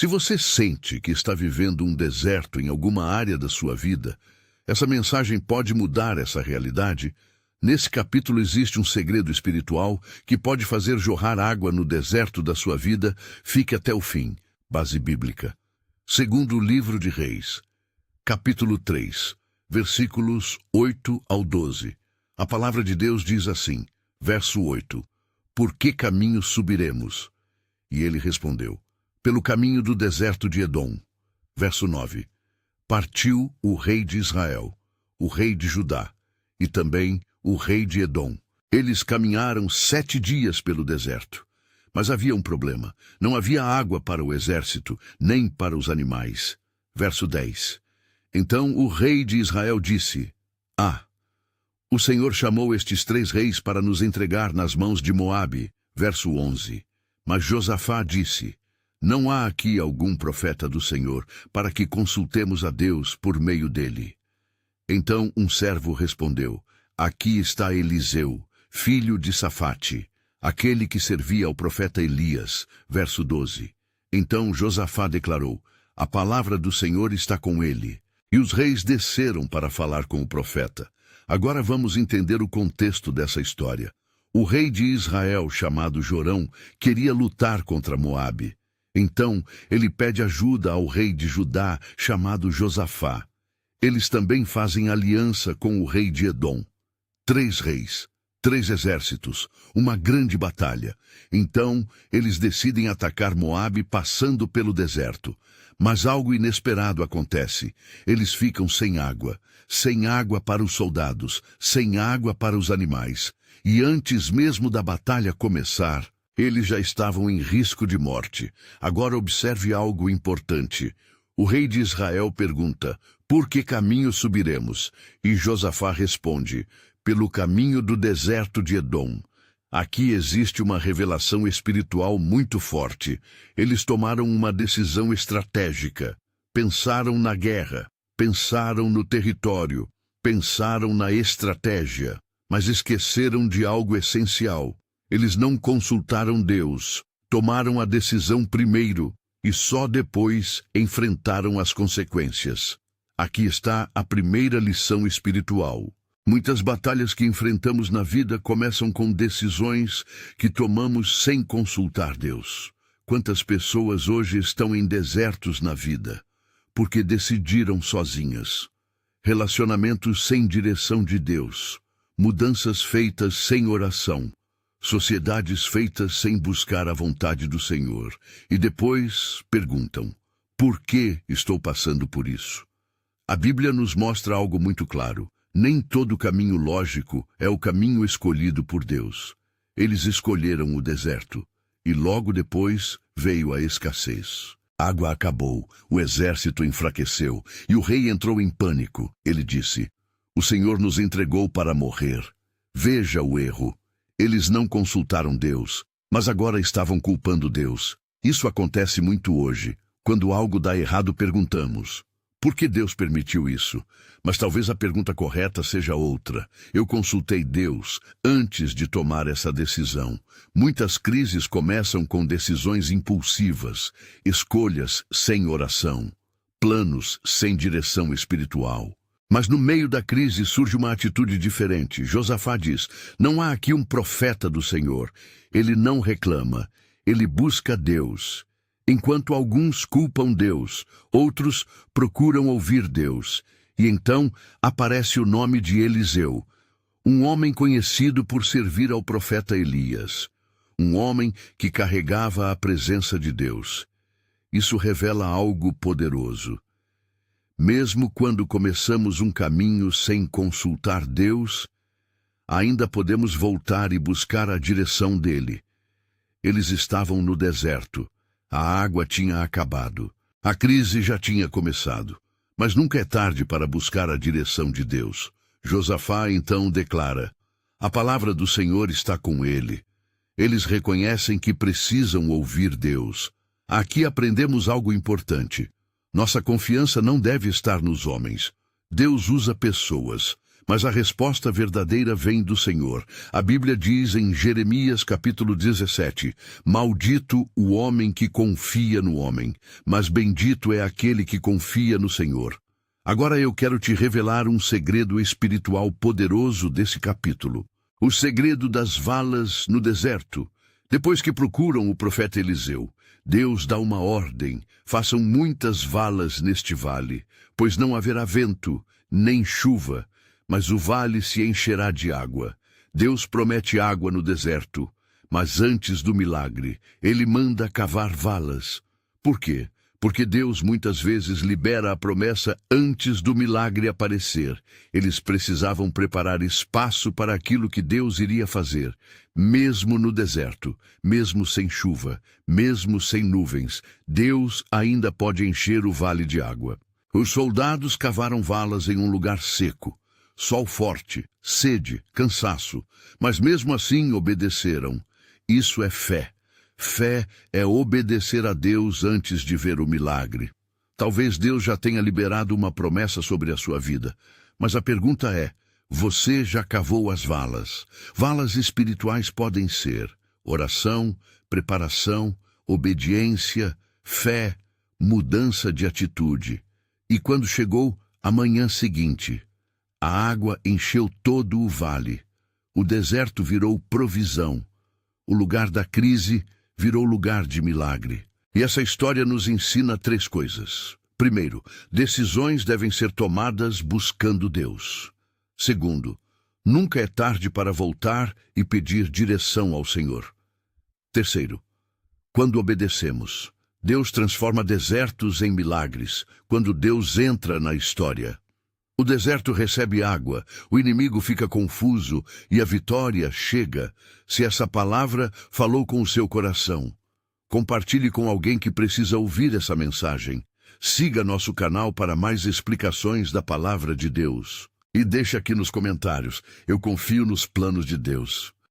Se você sente que está vivendo um deserto em alguma área da sua vida, essa mensagem pode mudar essa realidade. Nesse capítulo existe um segredo espiritual que pode fazer jorrar água no deserto da sua vida. Fique até o fim. Base bíblica. Segundo livro de Reis, capítulo 3, versículos 8 ao 12. A palavra de Deus diz assim, verso 8: Por que caminho subiremos? E ele respondeu, pelo caminho do deserto de Edom. Verso 9. Partiu o rei de Israel, o rei de Judá, e também o rei de Edom. Eles caminharam 7 dias pelo deserto. Mas havia um problema. Não havia água para o exército, nem para os animais. Verso 10. Então o rei de Israel disse, o Senhor chamou estes 3 reis para nos entregar nas mãos de Moabe. Verso 11. Mas Josafá disse, não há aqui algum profeta do Senhor, para que consultemos a Deus por meio dele. Então um servo respondeu, aqui está Eliseu, filho de Safate, aquele que servia ao profeta Elias. Verso 12. Então Josafá declarou, a palavra do Senhor está com ele. E os reis desceram para falar com o profeta. Agora vamos entender o contexto dessa história. O rei de Israel, chamado Jorão, queria lutar contra Moabe. Então, ele pede ajuda ao rei de Judá, chamado Josafá. Eles também fazem aliança com o rei de Edom. 3 reis, 3 exércitos, uma grande batalha. Então, eles decidem atacar Moabe passando pelo deserto. Mas algo inesperado acontece. Eles ficam sem água para os soldados, sem água para os animais. E antes mesmo da batalha começar, eles já estavam em risco de morte. Agora observe algo importante. O rei de Israel pergunta, por que caminho subiremos? E Josafá responde, pelo caminho do deserto de Edom. Aqui existe uma revelação espiritual muito forte. Eles tomaram uma decisão estratégica. Pensaram na guerra, pensaram no território, pensaram na estratégia, mas esqueceram de algo essencial. Eles não consultaram Deus, tomaram a decisão primeiro e só depois enfrentaram as consequências. Aqui está a primeira lição espiritual. Muitas batalhas que enfrentamos na vida começam com decisões que tomamos sem consultar Deus. Quantas pessoas hoje estão em desertos na vida, porque decidiram sozinhas? Relacionamentos sem direção de Deus, mudanças feitas sem oração, sociedades feitas sem buscar a vontade do Senhor. E depois perguntam, por que estou passando por isso? A Bíblia nos mostra algo muito claro. Nem todo caminho lógico é o caminho escolhido por Deus. Eles escolheram o deserto, e logo depois veio a escassez. A água acabou, o exército enfraqueceu, e o rei entrou em pânico. Ele disse, o Senhor nos entregou para morrer. Veja o erro. Eles não consultaram Deus, mas agora estavam culpando Deus. Isso acontece muito hoje. Quando algo dá errado, perguntamos, por que Deus permitiu isso? Mas talvez a pergunta correta seja outra. Eu consultei Deus antes de tomar essa decisão. Muitas crises começam com decisões impulsivas, escolhas sem oração, planos sem direção espiritual. Mas no meio da crise surge uma atitude diferente. Josafá diz, não há aqui um profeta do Senhor. Ele não reclama, ele busca Deus. Enquanto alguns culpam Deus, outros procuram ouvir Deus. E então aparece o nome de Eliseu, um homem conhecido por servir ao profeta Elias, um homem que carregava a presença de Deus. Isso revela algo poderoso. Mesmo quando começamos um caminho sem consultar Deus, ainda podemos voltar e buscar a direção dele. Eles estavam no deserto. A água tinha acabado. A crise já tinha começado. Mas nunca é tarde para buscar a direção de Deus. Josafá então declara, a palavra do Senhor está com ele. Eles reconhecem que precisam ouvir Deus. Aqui aprendemos algo importante. Nossa confiança não deve estar nos homens. Deus usa pessoas, Mas a resposta verdadeira vem do Senhor. A Bíblia diz em Jeremias capítulo 17, maldito o homem que confia no homem, mas bendito é aquele que confia no Senhor. Agora eu quero te revelar um segredo espiritual poderoso desse capítulo. O segredo das valas no deserto. Depois que procuram o profeta Eliseu, Deus dá uma ordem: façam muitas valas neste vale, pois não haverá vento, nem chuva, mas o vale se encherá de água. Deus promete água no deserto, mas antes do milagre, Ele manda cavar valas. Por quê? Porque Deus muitas vezes libera a promessa antes do milagre aparecer. Eles precisavam preparar espaço para aquilo que Deus iria fazer. Mesmo no deserto, mesmo sem chuva, mesmo sem nuvens, Deus ainda pode encher o vale de água. Os soldados cavaram valas em um lugar seco. Sol forte, sede, cansaço, mas mesmo assim obedeceram. Isso é fé. Fé é obedecer a Deus antes de ver o milagre. Talvez Deus já tenha liberado uma promessa sobre a sua vida, mas a pergunta é: você já cavou as valas? Valas espirituais podem ser oração, preparação, obediência, fé, mudança de atitude. E quando chegou a manhã seguinte, a água encheu todo o vale. O deserto virou provisão. O lugar da crise virou lugar de milagre. E essa história nos ensina 3 coisas. Primeiro, decisões devem ser tomadas buscando Deus. Segundo, nunca é tarde para voltar e pedir direção ao Senhor. Terceiro, quando obedecemos, Deus transforma desertos em milagres, quando Deus entra na história. O deserto recebe água, o inimigo fica confuso e a vitória chega, se essa palavra falou com o seu coração. Compartilhe com alguém que precisa ouvir essa mensagem. Siga nosso canal para mais explicações da palavra de Deus. E deixe aqui nos comentários: eu confio nos planos de Deus.